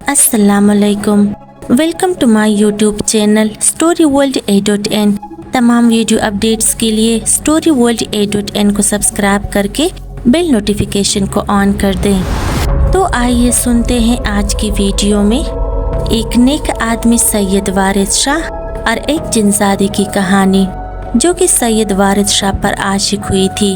अस्सलामुअलैकुम। Welcome to my YouTube channel story world A.N। तमाम video updates के लिए स्टोरी वर्ल्ड A.N को सब्सक्राइब करके बेल नोटिफिकेशन को ऑन कर दें। तो आइए सुनते हैं आज की वीडियो में एक नेक आदमी सैयद वारिस शाह और एक जिनजादी की कहानी, जो कि सैयद वारिस शाह पर आशिक हुई थी।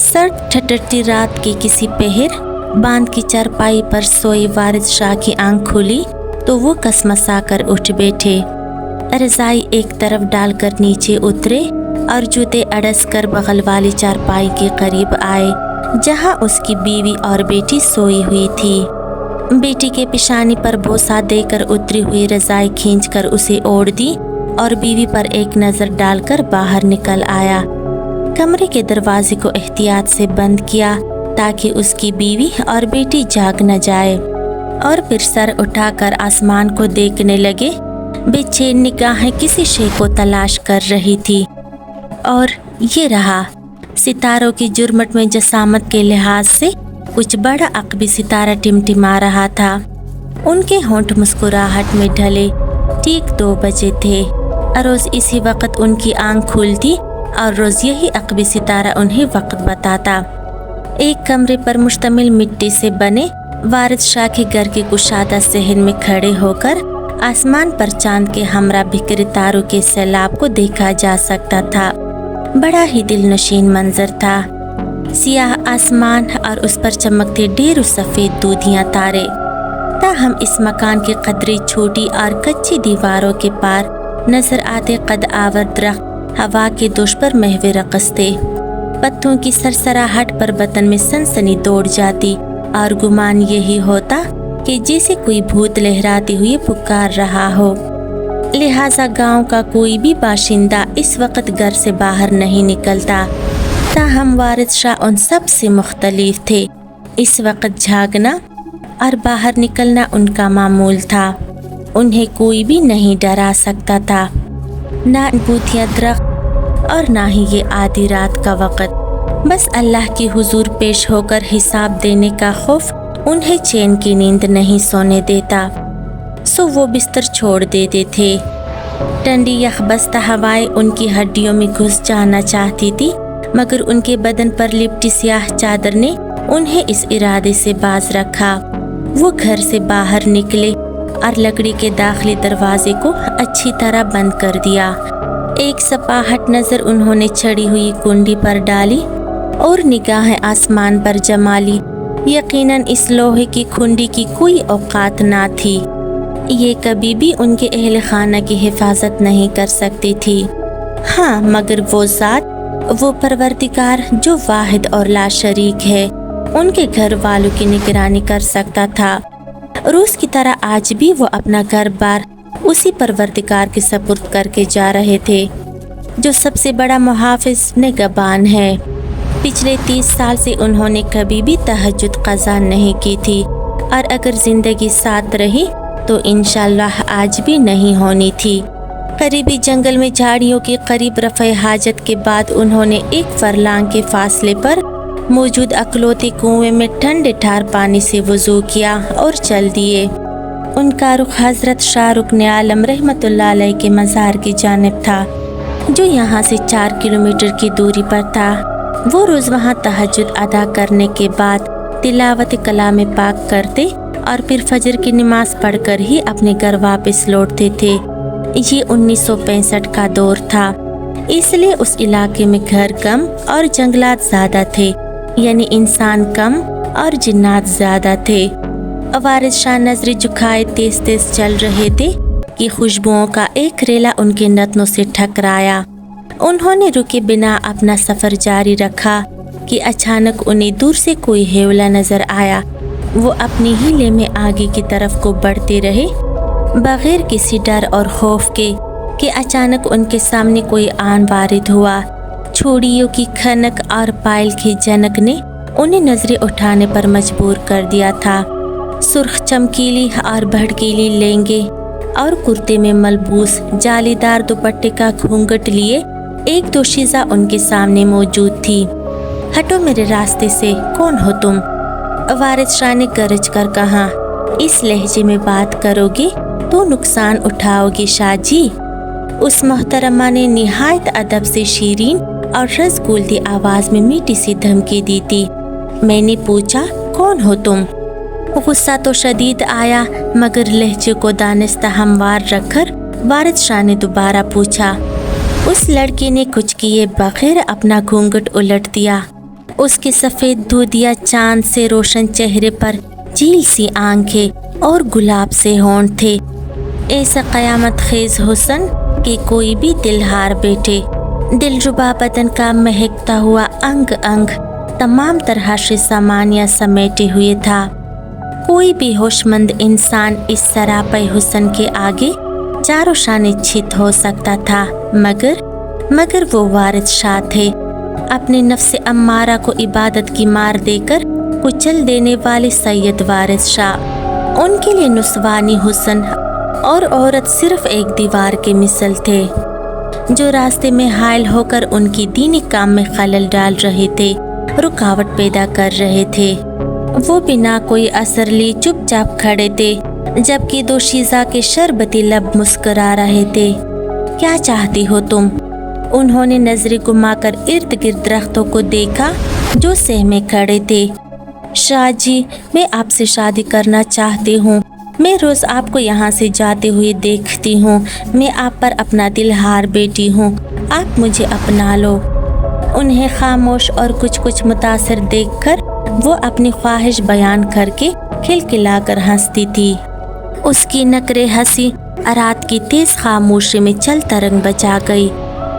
सर्द ठठरती रात की किसी पहर बांध की चारपाई पर सोए वारिस शाह की आंख खुली तो वो कसमसा कर उठ बैठे। रजाई एक तरफ डालकर नीचे उतरे और जूते अड़स कर बगल वाली चारपाई के करीब आए, जहां उसकी बीवी और बेटी सोई हुई थी। बेटी के पेशानी पर बोसा देकर उतरी हुई रजाई खींचकर उसे ओढ़ दी और बीवी पर एक नज़र डालकर बाहर निकल आया। कमरे के दरवाजे को एहतियात से बंद किया ताकि उसकी बीवी और बेटी जाग न जाए, और फिर सर उठाकर आसमान को देखने लगे। बेचैन निगाहें किसी शे को तलाश कर रही थी, और ये रहा। सितारों की जुर्मट में जसामत के लिहाज से कुछ बड़ा अकबी सितारा टिमटिमा रहा था। उनके होंठ मुस्कुराहट में ढले। ठीक 2 बजे थे। रोज़ इसी वक्त उनकी आंख खुलती और रोज़ यही अकबी सितारा उन्हें वक्त बताता। एक कमरे पर मुश्तमिल मिट्टी से बने वारिस शाह के घर के कुशादा सहन में खड़े होकर आसमान पर चांद के हमरा बिखरे तारों के सैलाब को देखा जा सकता था। बड़ा ही दिलनशीन मंजर था। सियाह आसमान और उस पर चमकते ढेरों सफ़ेद दूधियाँ तारे। ताहम इस मकान की कदरी छोटी और कच्ची दीवारों के पार नजर आते कद आवर दरख्त हवा के दोष पर महवे रक़स थे। पत्तों की सरसराहट पर बदन में सनसनी दौड़ जाती और गुमान यही होता कि जैसे कोई भूत लहराते हुए पुकार रहा हो। लिहाजा गांव का कोई भी बाशिंदा इस वक्त घर से बाहर नहीं निकलता। ताहम वारिस शाह उन सब से मुख्तलिफ थे। इस वक्त झागना और बाहर निकलना उनका मामूल था। उन्हें कोई भी नहीं डरा सकता था, ना बूथिया दरख्त और ना ही ये आधी रात का वक़्त। बस अल्लाह की हुजूर पेश होकर हिसाब देने का खौफ उन्हें चैन की नींद नहीं सोने देता। सो वो बिस्तर छोड़ देते थे। ठंडी यखबस्ता हवाएं उनकी हड्डियों में घुस जाना चाहती थी, मगर उनके बदन पर लिपटी स्याह चादर ने उन्हें इस इरादे से बाज रखा। वो घर से बाहर निकले और लकड़ी के दाखिली दरवाजे को अच्छी तरह बंद कर दिया। एक सपाहट नज़र उन्होंने चढ़ी हुई कुंडी पर डाली और निगाहें आसमान पर जमा ली। यकीनन इस लोहे की कुंडी की कोई औकात ना थी। ये कभी भी उनके अहल खाना की हिफाजत नहीं कर सकती थी। हाँ, मगर वो ज़ात, वो परवरदिगार जो वाहिद और लाशरीक है, उनके घर वालों की निगरानी कर सकता था। रोज़ की तरह आज भी वो अपना घर बार उसी परवरदिगार के सपुर्द करके जा रहे थे, जो सबसे बड़ा मुहाफिज निगहबान है। पिछले 30 साल से उन्होंने कभी भी तहज्जुद क़ज़ा नहीं की थी, और अगर ज़िंदगी साथ रही तो इंशाअल्लाह आज भी नहीं होनी थी। करीबी जंगल में झाड़ियों के करीब रफ़े हाजत के बाद उन्होंने एक फरलांग के फासले पर मौजूद अकलौते कुएं में ठंडे ठार पानी से वज़ू किया और चल दिए। उनका रुख हज़रत शाह रुकन आलम रहमतुल्लाह अलैह के मज़ार की जानिब था, जो यहाँ से 4 किलोमीटर की दूरी पर था। वो रोज़ वहाँ तहज्जुद अदा करने के बाद तिलावत कलाम पाक करते और फिर फजर की नमाज पढ़कर ही अपने घर वापस लौटते थे। ये 1965 का दौर था, इसलिए उस इलाके में घर कम और जंगलात ज़्यादा थे, यानी इंसान कम और जिन्नात ज़्यादा थे। वारिस शाह नजरें झुकाए तेज तेज चल रहे थे कि खुशबुओं का एक रेला उनके नथनों से टकराया। उन्होंने रुके बिना अपना सफ़र जारी रखा कि अचानक उन्हें दूर से कोई हेवला नज़र आया। वो अपनी हीले में आगे की तरफ को बढ़ते रहे, बगैर किसी डर और खौफ के कि अचानक उनके सामने कोई आन वारिद हुआ। छुड़ियों की खनक और पायल की जनक ने उन्हें नजरें उठाने पर मजबूर कर दिया था। सुर्ख चमकीली और भड़कीली लहंगे और कुर्ते में मलबूस जालीदार दुपट्टे का घूंघट लिए एक दोशीज़ा उनके सामने मौजूद थी। हटो मेरे रास्ते से, कौन हो तुम? वारिस शाह ने गरज कर कहा। इस लहजे में बात करोगे तो नुकसान उठाओगे शाह जी। उस मोहतरमा ने निहायत अदब से शीरीन और रसगुल्दी आवाज में मीठी सी धमकी दी थी। मैंने पूछा, कौन हो तुम? गुस्सा तो शदीद आया, मगर लहजे को दानिस्ता हमवार रखकर वारिद शाह ने दोबारा पूछा। उस लड़की ने कुछ किए बगैर अपना घूंघट उलट दिया। उसके सफ़ेद दूधिया चांद से रोशन चेहरे पर झील सी आंखें और गुलाब से होंठ थे। ऐसा क़यामत खेज हुस्न कि कोई भी दिल हार बैठे। दिलरुबा बदन का महकता हुआ अंग अंग तमाम तरह से सामान्य समेटे हुए था। कोई भी होशमंद इंसान इस सरापे हुस्न के आगे चारों शाने चित हो सकता था, मगर वो वारिद शाह थे। अपने नफ्स अम्मारा को इबादत की मार देकर कुचल देने वाले सैयद वारिद शाह। उनके लिए नुस्वानी हुस्न और औरत सिर्फ एक दीवार के मिसल थे, जो रास्ते में हायल होकर उनकी दीनी काम में खलल डाल रहे थे, रुकावट पैदा कर रहे थे। वो बिना कोई असर ली चुपचाप खड़े थे, जबकि दोशीज़ा के शरबती लब मुस्कुरा रहे थे। क्या चाहती हो तुम? उन्होंने नजरें घुमाकर इर्द गिर्द दरख्तों को देखा जो सहमे खड़े थे। शाह जी, मैं आपसे शादी करना चाहती हूँ। मैं रोज़ आपको यहाँ से जाते हुए देखती हूँ। मैं आप पर अपना दिल हार बैठी हूँ। आप मुझे अपना लो। उन्हें खामोश और कुछ मुतासर देखकर वो अपनी ख्वाहिश बयान करके खिलखिलाकर हंसती थी। उसकी नकरे हंसी रात की तेज खामोशी में चल तरंग बजा गई।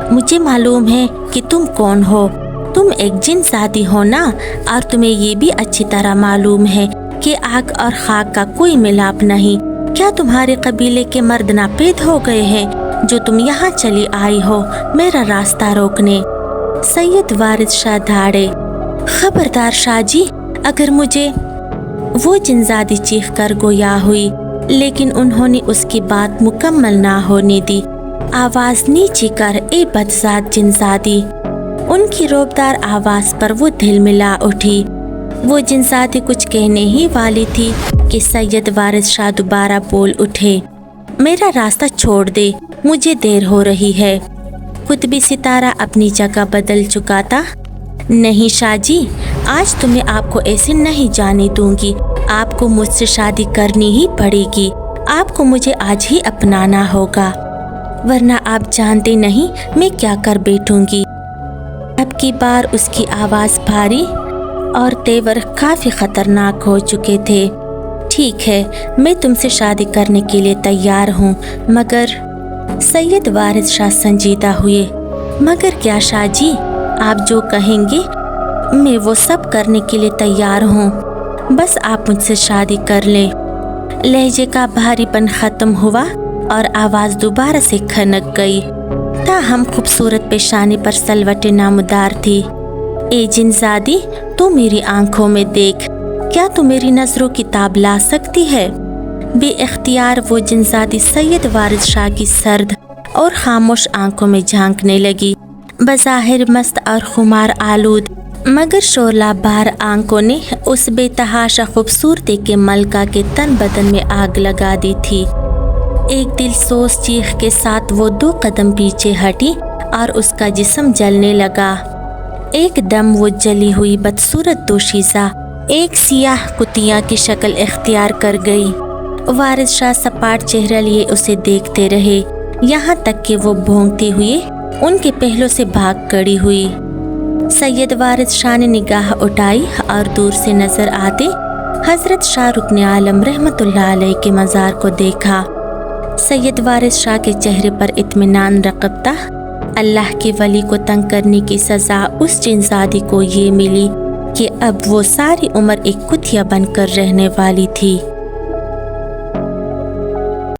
मुझे मालूम है कि तुम कौन हो। तुम एक जिनसादी हो ना, और तुम्हें ये भी अच्छी तरह मालूम है कि आग और खाक का कोई मिलाप नहीं। क्या तुम्हारे कबीले के मर्द नापेद हो गए हैं जो तुम यहाँ चली आई हो मेरा रास्ता रोकने? सैयद वारिद शाह धाड़े। खबरदार शाह जी, अगर मुझे। वो जिनजादी चीख कर गोया हुई, लेकिन उन्होंने उसकी बात मुकम्मल ना होने दी। आवाज नीची कर, ए बदजात जिनजादी। उनकी रोबदार आवाज पर वो दिल मिला उठी। वो जिनजादी कुछ कहने ही वाली थी कि सैयद वारिद शाह दोबारा बोल उठे। मेरा रास्ता छोड़ दे, मुझे देर हो रही है। कुतबी सितारा अपनी जगह बदल चुका था। नहीं शाह जी, आज तो मैं आपको ऐसे नहीं जाने दूंगी। आपको मुझसे शादी करनी ही पड़ेगी। आपको मुझे आज ही अपनाना होगा, वरना आप जानते नहीं मैं क्या कर बैठूंगी। अब की बार उसकी आवाज़ भारी और तेवर काफ़ी ख़तरनाक हो चुके थे। ठीक है, मैं तुमसे शादी करने के लिए तैयार हूँ, मगर। सैयद वारिद शाह संजीदा हुए। मगर क्या शाह जी? आप जो कहेंगे मैं वो सब करने के लिए तैयार हूँ। बस आप मुझसे शादी कर लें। लहजे का भारीपन ख़त्म हुआ और आवाज़ दोबारा से खनक गई। ताहम खूबसूरत पेशानी पर सलवटें नामुदार थी। ए जिनजादी, तू मेरी आंखों में देख। क्या तू मेरी नज़रों की ताब ला सकती है? बेइख्तियार वो जिनजादी सैयद वारिद शाह की सर्द और खामोश आंखों में झांकने लगी। बज़ाहिर मस्त और खुमार आलूद मगर शोरला बार आंखों ने उस बेतहाशा खूबसूरती के मलका के तन बदन में आग लगा दी थी। एक दिलसोज चीख के साथ वो 2 कदम पीछे हटी और उसका जिस्म जलने लगा। एकदम वो जली हुई बदसूरत दोशीज़ा एक सियाह कुतिया की शक्ल इख्तियार कर गई। वारिद शाह सपाट चेहरा लिए उसे देखते रहे, यहाँ तक कि वो भौंकते हुए उनके पहलों से भाग खड़ी हुई। सैयद वारिद शाह ने निगाह उठाई और दूर से नजर आते हजरत शाह रुकने आलम रहमतुल्लाह अलैह के मज़ार को देखा। सैयद वारिद शाह के चेहरे पर इत्मीनान रक़ब था। अल्लाह के वली को तंग करने की सज़ा उस जिनजादी को ये मिली कि अब वो सारी उम्र एक कुतिया बनकर रहने वाली थी।